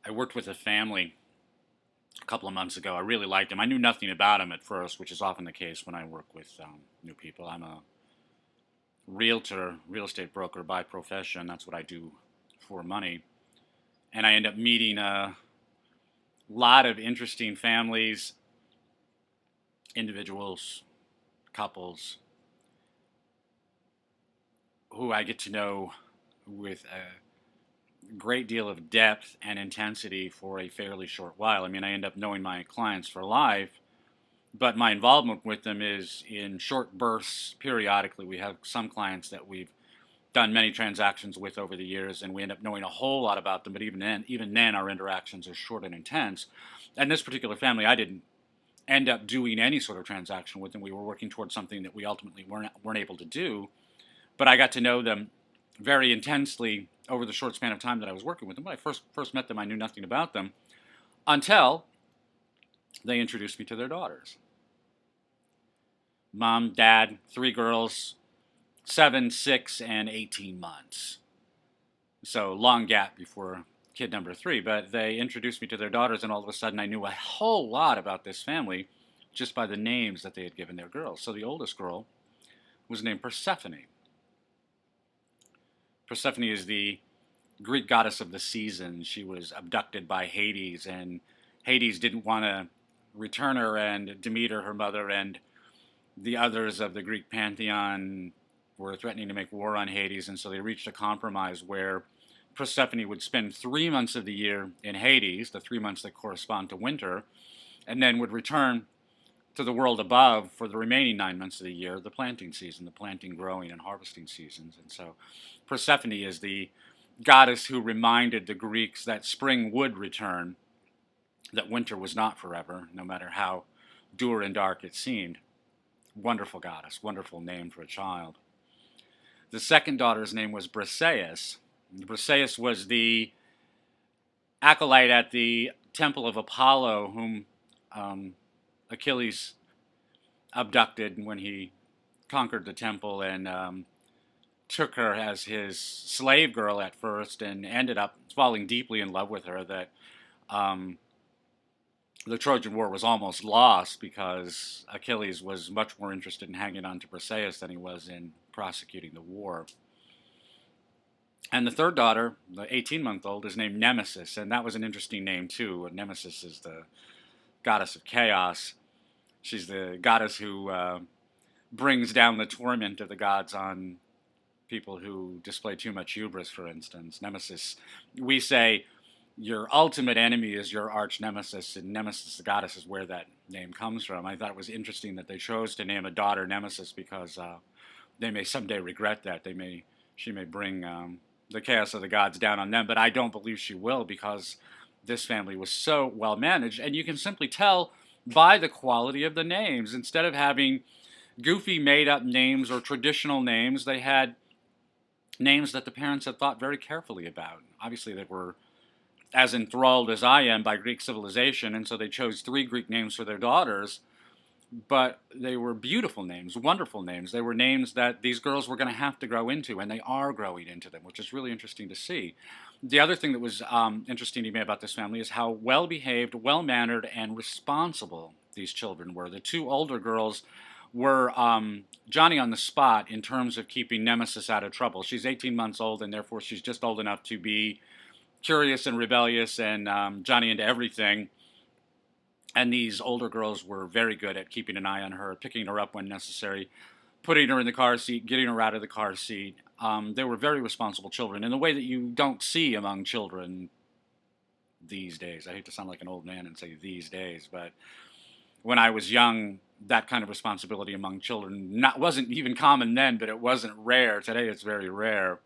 I worked with a family a couple of months ago. I really liked them. I knew nothing about them at first, which is often the case when I work with new people. I'm a realtor, real estate broker by profession. That's what I do for money. And I end up meeting a lot of interesting families, individuals, couples who I get to know with a great deal of depth and intensity for a fairly short while. I mean, I end up knowing my clients for life, but my involvement with them is in short bursts periodically. We have some clients that we've done many transactions with over the years, and we end up knowing a whole lot about them. But even then, our interactions are short and intense. And this particular family, I didn't end up doing any sort of transaction with them. We were working towards something that we ultimately weren't able to do. But I got to know them very intensely over the short span of time that I was working with them. When I first met them, I knew nothing about them until they introduced me to their daughters. Mom, dad, three girls, 7, 6, and 18 months. So long gap before kid number 3. But they introduced me to their daughters, and all of a sudden I knew a whole lot about this family just by the names that they had given their girls. So the oldest girl was named Persephone. Persephone is the Greek goddess of the seasons. She was abducted by Hades, and Hades didn't want to return her, and Demeter, her mother, and the others of the Greek pantheon were threatening to make war on Hades, and so they reached a compromise where Persephone would spend 3 months of the year in Hades, the 3 months that correspond to winter, and then would return to the world above for the remaining 9 months of the year, the planting season, the planting, growing, and harvesting seasons. And so Persephone is the goddess who reminded the Greeks that spring would return, that winter was not forever, no matter how dour and dark it seemed. Wonderful goddess, wonderful name for a child. The second daughter's name was Briseis. Briseis was the acolyte at the temple of Apollo, whom Achilles abducted when he conquered the temple, and took her as his slave girl at first, and ended up falling deeply in love with her, that the Trojan War was almost lost because Achilles was much more interested in hanging on to Briseis than he was in prosecuting the war. And the third daughter, the 18-month-old, is named Nemesis, and that was an interesting name too. Nemesis is the goddess of chaos. She's the goddess who brings down the torment of the gods on people who display too much hubris, for instance. Nemesis, we say, your ultimate enemy is your arch nemesis, and Nemesis, the goddess, is where that name comes from. I thought it was interesting that they chose to name a daughter Nemesis because they may someday regret that. She may bring the chaos of the gods down on them, but I don't believe she will, because this family was so well managed, and you can simply tell by the quality of the names. Instead of having goofy made-up names or traditional names, they had names that the parents had thought very carefully about. Obviously, they were as enthralled as I am by Greek civilization, and so they chose 3 Greek names for their daughters, but they were beautiful names, wonderful names. They were names that these girls were going to have to grow into, and they are growing into them, which is really interesting to see. The other thing that was interesting to me about this family is how well-behaved, well-mannered, and responsible these children were. The 2 older girls were Johnny on the spot in terms of keeping Nemesis out of trouble. She's 18 months old, and therefore she's just old enough to be curious and rebellious and Johnny into everything. And these older girls were very good at keeping an eye on her, picking her up when necessary, putting her in the car seat, getting her out of the car seat. They were very responsible children in a way that you don't see among children these days. I hate to sound like an old man and say these days, but when I was young, that kind of responsibility among children wasn't even common then, but it wasn't rare. Today it's very rare.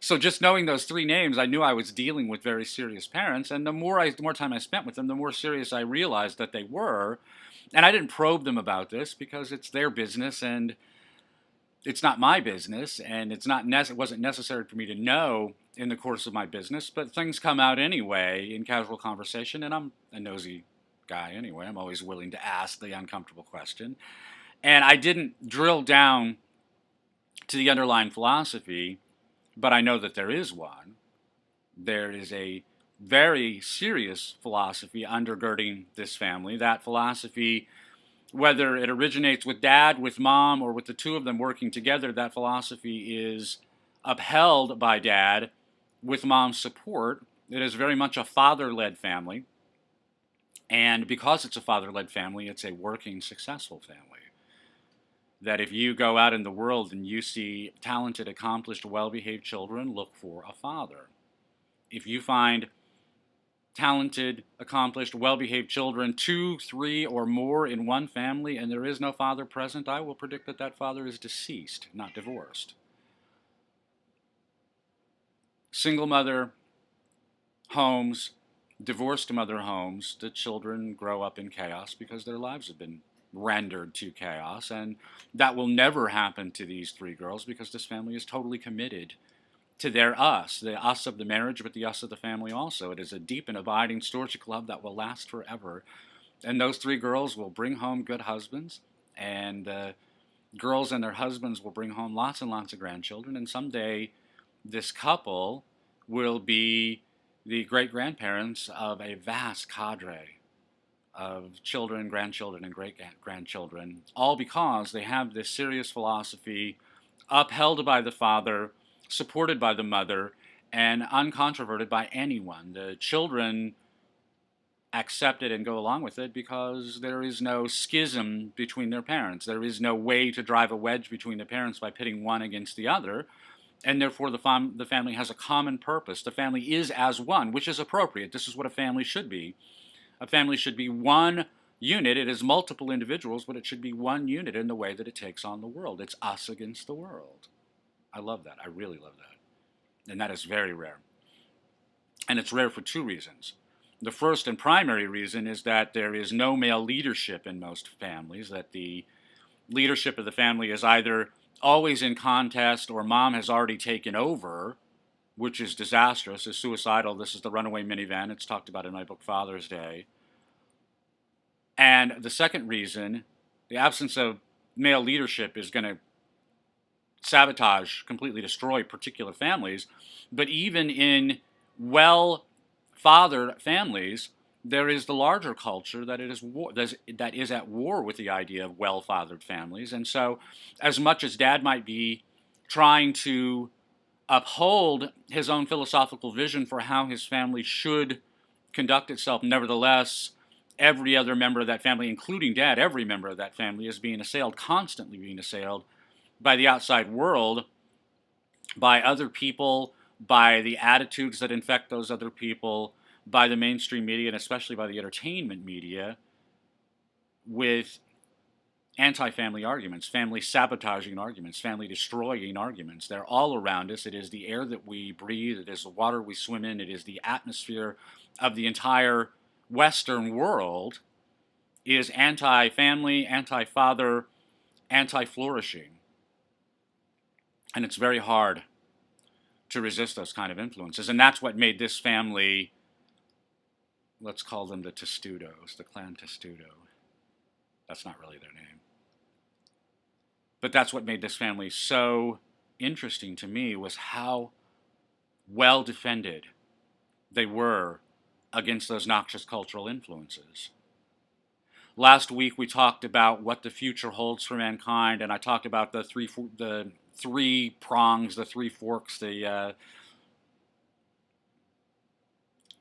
So just knowing those 3 names, I knew I was dealing with very serious parents, and the more time I spent with them, the more serious I realized that they were. And I didn't probe them about this because it's their business and it's not my business, and it wasn't necessary for me to know in the course of my business. But things come out anyway in casual conversation, and I'm a nosy guy anyway. I'm always willing to ask the uncomfortable question, and I didn't drill down to the underlying philosophy. But I know that there is one. There is a very serious philosophy undergirding this family. That philosophy, whether it originates with dad, with mom, or with the two of them working together, that philosophy is upheld by dad with mom's support. It is very much a father-led family. And because it's a father-led family, it's a working, successful family. That if you go out in the world and you see talented, accomplished, well-behaved children, look for a father. If you find talented, accomplished, well-behaved children, 2, 3, or more in one family, and there is no father present, I will predict that that father is deceased, not divorced. Single mother homes, divorced mother homes, the children grow up in chaos because their lives have been rendered to chaos, and that will never happen to these 3 girls because this family is totally committed to their us, the us of the marriage, but the us of the family also. It is a deep and abiding storge love that will last forever. And those 3 girls will bring home good husbands, and girls and their husbands will bring home lots and lots of grandchildren, and someday this couple will be the great-grandparents of a vast cadre of children, grandchildren, and great-grandchildren, all because they have this serious philosophy upheld by the father, supported by the mother, and uncontroverted by anyone. The children accept it and go along with it because there is no schism between their parents. There is no way to drive a wedge between the parents by pitting one against the other, and therefore the family has a common purpose. The family is as one, which is appropriate. This is what a family should be. A family should be one unit. It is multiple individuals, but it should be one unit in the way that it takes on the world. It's us against the world. I love that. I really love that. And that is very rare. And it's rare for 2 reasons. The first and primary reason is that there is no male leadership in most families, that the leadership of the family is either always in contest or mom has already taken over, which is disastrous, is suicidal. This is the runaway minivan. It's talked about in my book, Father's Day. And the second reason, the absence of male leadership is going to sabotage, completely destroy particular families. But even in well-fathered families, there is the larger culture that that is at war with the idea of well-fathered families. And so, as much as dad might be trying to uphold his own philosophical vision for how his family should conduct itself, nevertheless, every other member of that family, including dad, every member of that family is being assailed, constantly being assailed by the outside world, by other people, by the attitudes that infect those other people, by the mainstream media, and especially by the entertainment media, with anti-family arguments, family sabotaging arguments, family destroying arguments. They're all around us. It is the air that we breathe. It is the water we swim in. It is the atmosphere of the entire Western world is anti-family, anti-father, anti-flourishing. And it's very hard to resist those kind of influences. And that's what made this family, let's call them the Testudos, the clan Testudo. That's not really their name. But that's what made this family so interesting to me, was how well defended they were against those noxious cultural influences. Last week we talked about what the future holds for mankind, and I talked about the three prongs, the 3 forks, the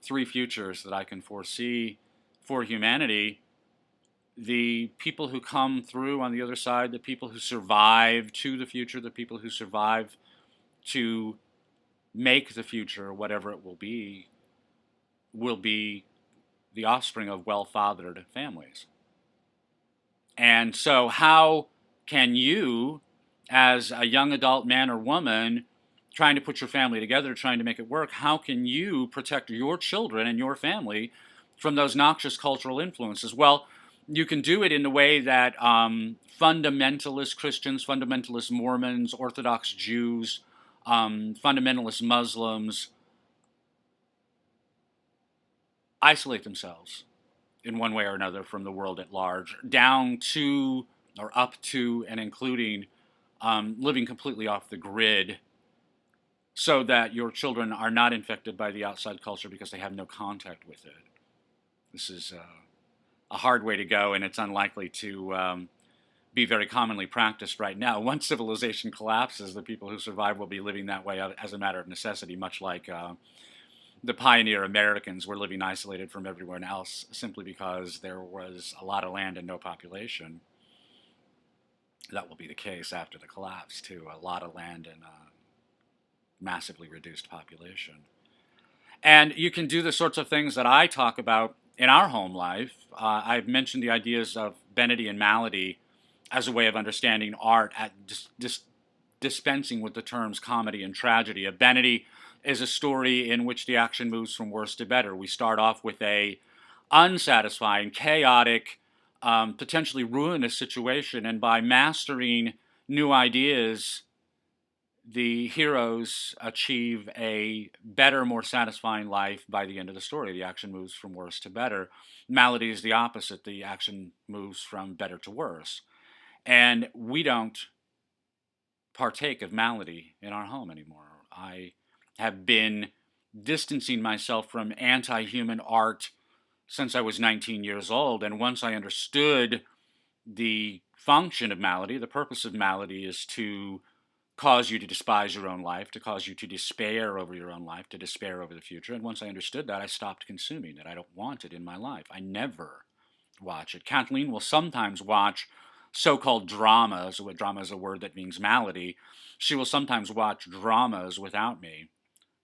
3 futures that I can foresee for humanity. The people who come through on the other side, the people who survive to the future, the people who survive to make the future, whatever it will be the offspring of well-fathered families. And so how can you, as a young adult man or woman, trying to put your family together, trying to make it work, how can you protect your children and your family from those noxious cultural influences? Well, you can do it in the way that fundamentalist Christians, fundamentalist Mormons, Orthodox Jews, fundamentalist Muslims isolate themselves in one way or another from the world at large, down to or up to and including living completely off the grid so that your children are not infected by the outside culture because they have no contact with it. This is a hard way to go, and it's unlikely to be very commonly practiced right now. Once civilization collapses, the people who survive will be living that way as a matter of necessity, much like the pioneer Americans were living isolated from everyone else simply because there was a lot of land and no population. That will be the case after the collapse, too. A lot of land and a massively reduced population. And you can do the sorts of things that I talk about in our home life. I've mentioned the ideas of Benedy and Malady as a way of understanding art, at dispensing with the terms comedy and tragedy. A Benedy is a story in which the action moves from worse to better. We start off with a unsatisfying, chaotic, potentially ruinous situation, and by mastering new ideas, the heroes achieve a better, more satisfying life by the end of the story. The action moves from worse to better. Malady is the opposite. The action moves from better to worse. And we don't partake of Malady in our home anymore. I have been distancing myself from anti human art since I was 19 years old. And once I understood the function of Malady, the purpose of Malady is to cause you to despise your own life, to cause you to despair over your own life, to despair over the future. And once I understood that, I stopped consuming it. I don't want it in my life. I never watch it. Kathleen will sometimes watch so-called dramas. Drama is a word that means malady. She will sometimes watch dramas without me,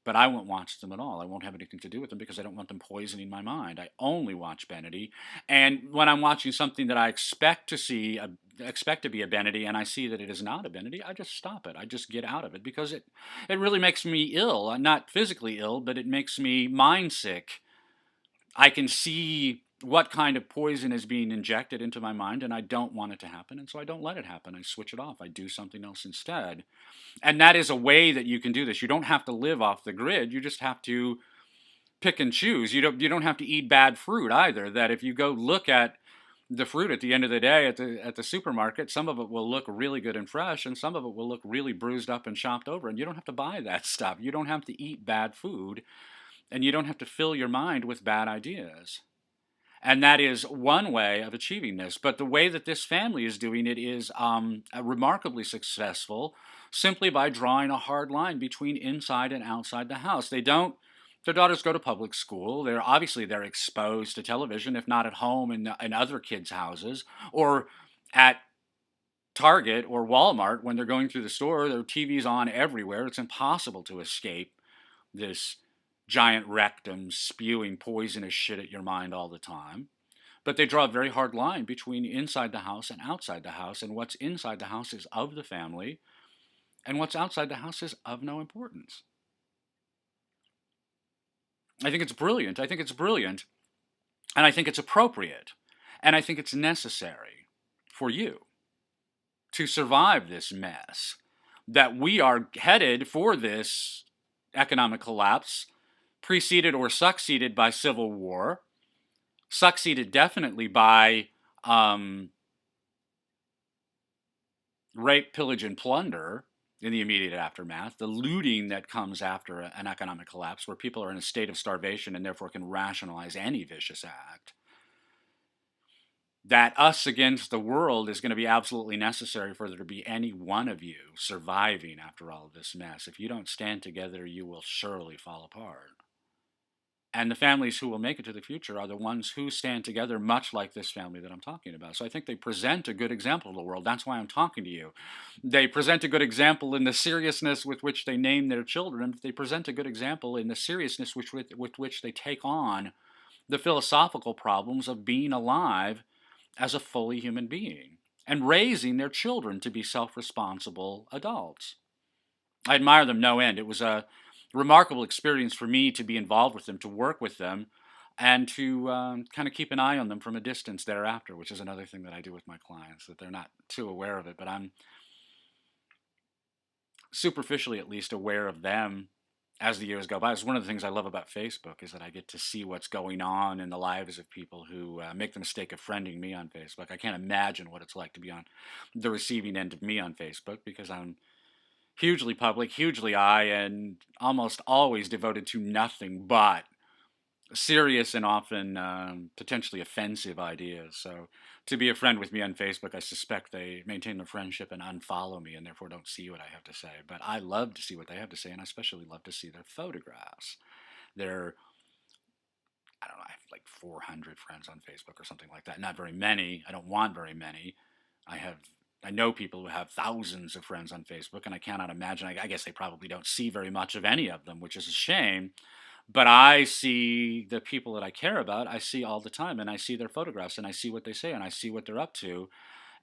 but I won't watch them at all. I won't have anything to do with them because I don't want them poisoning my mind. I only watch Benedy, and when I'm watching something that I expect to see, expect to be a Benedy, and I see that it is not a Benedy, I just stop it. I just get out of it because it really makes me ill. Not physically ill, but it makes me mind sick. I can see what kind of poison is being injected into my mind, and I don't want it to happen, and so I don't let it happen. I switch it off. I do something else instead. And that is a way that you can do this. You don't have to live off the grid. You just have to pick and choose. You don't have to eat bad fruit either. That if you go look at the fruit at the end of the day at the supermarket, some of it will look really good and fresh, and some of it will look really bruised up and chopped over. And you don't have to buy that stuff. You don't have to eat bad food, and you don't have to fill your mind with bad ideas. And that is one way of achieving this. But the way that this family is doing it is remarkably successful simply by drawing a hard line between inside and outside the house. They don't, their daughters go to public school. They're exposed to television, if not at home in other kids' houses or at Target or Walmart when they're going through the store. There are TVs on everywhere. It's impossible to escape this giant rectum spewing poisonous shit at your mind all the time. But they draw a very hard line between inside the house and outside the house, and what's inside the house is of the family, and what's outside the house is of no importance. I think it's brilliant. I think it's brilliant, and I think it's appropriate, and I think it's necessary for you to survive this mess. That we are headed for this economic collapse, preceded or succeeded by civil war, succeeded definitely by rape, pillage, and plunder in the immediate aftermath, the looting that comes after an economic collapse where people are in a state of starvation and therefore can rationalize any vicious act. That us against the world is going to be absolutely necessary for there to be any one of you surviving after all of this mess. If you don't stand together, you will surely fall apart. And the families who will make it to the future are the ones who stand together, much like this family that I'm talking about. So I think they present a good example to the world. That's why I'm talking to you. They present a good example in the seriousness with which they name their children. They present a good example in the seriousness with which they take on the philosophical problems of being alive as a fully human being and raising their children to be self-responsible adults. I admire them no end. It was a remarkable experience for me to be involved with them, to work with them, and to kind of keep an eye on them from a distance thereafter, which is another thing that I do with my clients, that they're not too aware of it, but I'm superficially at least aware of them as the years go by. It's one of the things I love about Facebook is that I get to see what's going on in the lives of people who make the mistake of friending me on Facebook. I can't imagine what it's like to be on the receiving end of me on Facebook because I'm hugely public, hugely I, and almost always devoted to nothing but serious and often potentially offensive ideas. So, to be a friend with me on Facebook, I suspect they maintain their friendship and unfollow me and therefore don't see what I have to say. But I love to see what they have to say, and I especially love to see their photographs. Their I don't know, I have like 400 friends on Facebook or something like that. Not very many. I don't want very many. I have I know people who have thousands of friends on Facebook, and I cannot imagine. I guess they probably don't see very much of any of them, which is a shame. But I see the people that I care about, I see all the time, and I see their photographs, and I see what they say, and I see what they're up to.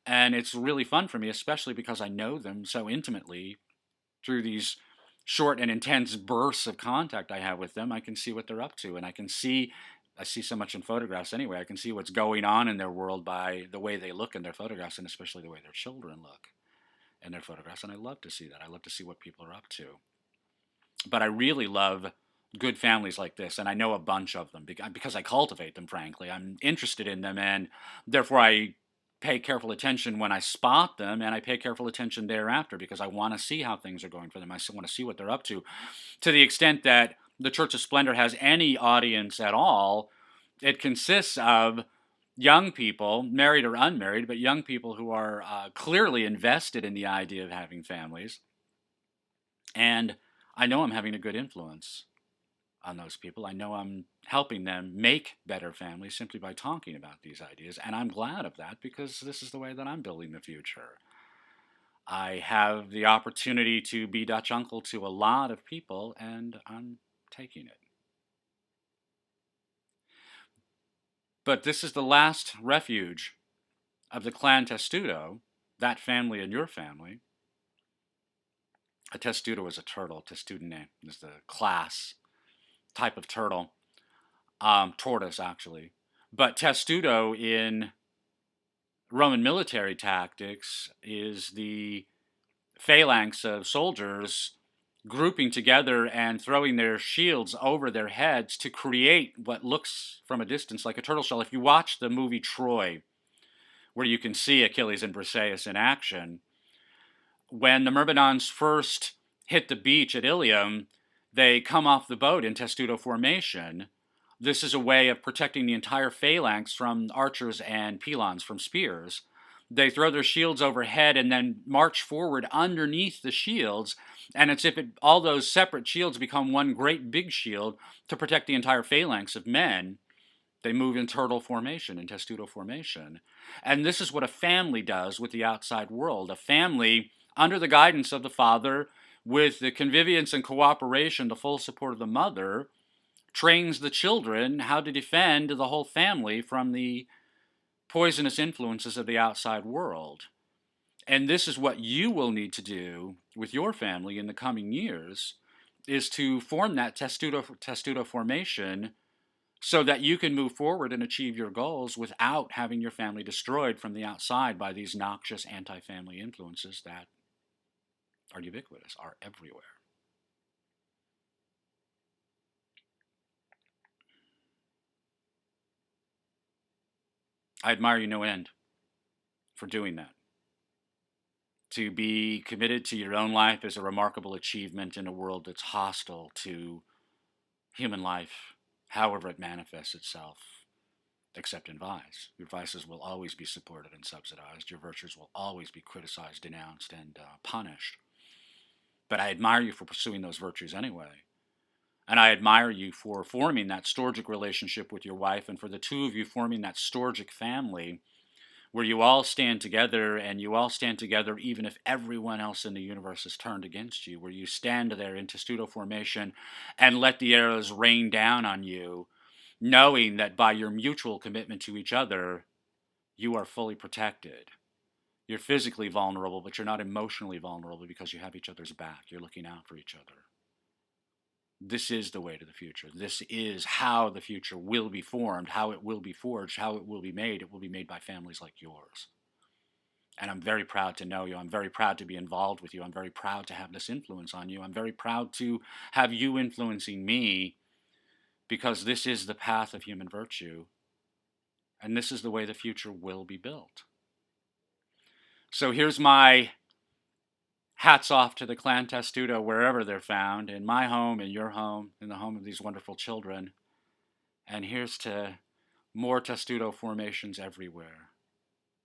And it's really fun for me, especially because I know them so intimately through these short and intense bursts of contact I have with them. I can see what they're up to, and I see so much in photographs anyway. I can see what's going on in their world by the way they look in their photographs, and especially the way their children look in their photographs. And I love to see that. I love to see what people are up to. But I really love good families like this, and I know a bunch of them because I cultivate them. Frankly, I'm interested in them, and therefore I pay careful attention when I spot them, and I pay careful attention thereafter because I want to see how things are going for them. I want to see what they're up to the extent that the Church of Splendor has any audience at all. It consists of young people, married or unmarried, but young people who are clearly invested in the idea of having families, and I know I'm having a good influence on those people. I know I'm helping them make better families simply by talking about these ideas. And I'm glad of that because this is the way that I'm building the future. I have the opportunity to be Dutch uncle to a lot of people, and I'm taking it. But this is the last refuge of the clan Testudo, that family and your family. A Testudo is a turtle. Testudine is the class type of turtle. Tortoise, actually. But Testudo in Roman military tactics is the phalanx of soldiers grouping together and throwing their shields over their heads to create what looks from a distance like a turtle shell. If you watch the movie Troy, where you can see Achilles and Briseis in action, when the Myrmidons first hit the beach at Ilium, they come off the boat in Testudo formation. This is a way of protecting the entire phalanx from archers and pilons, from spears. They throw their shields overhead and then march forward underneath the shields, and it's if all those separate shields become one great big shield to protect the entire phalanx of men. They move in turtle formation, in testudo formation. And this is what a family does with the outside world. A family, under the guidance of the father, with the convivience and cooperation, the full support of the mother, trains the children how to defend the whole family from the poisonous influences of the outside world. And this is what you will need to do with your family in the coming years, is to form that testudo formation so that you can move forward and achieve your goals without having your family destroyed from the outside by these noxious anti-family influences that are ubiquitous, are everywhere. I admire you no end for doing that. To be committed to your own life is a remarkable achievement in a world that's hostile to human life, however it manifests itself, except in vice. Your vices will always be supported and subsidized. Your virtues will always be criticized, denounced, and punished. But I admire you for pursuing those virtues anyway. And I admire you for forming that storgic relationship with your wife, and for the two of you forming that storgic family where you all stand together, and you all stand together even if everyone else in the universe is turned against you, where you stand there in testudo formation and let the arrows rain down on you, knowing that by your mutual commitment to each other, you are fully protected. You're physically vulnerable, but you're not emotionally vulnerable because you have each other's back. You're looking out for each other. This is the way to the future. This is how the future will be formed, how it will be forged, how it will be made. It will be made by families like yours. And I'm very proud to know you. I'm very proud to be involved with you. I'm very proud to have this influence on you. I'm very proud to have you influencing me, because this is the path of human virtue. And this is the way the future will be built. So here's my Hats off to the clan Testudo wherever they're found, in my home, in your home, in the home of these wonderful children. And here's to more Testudo formations everywhere.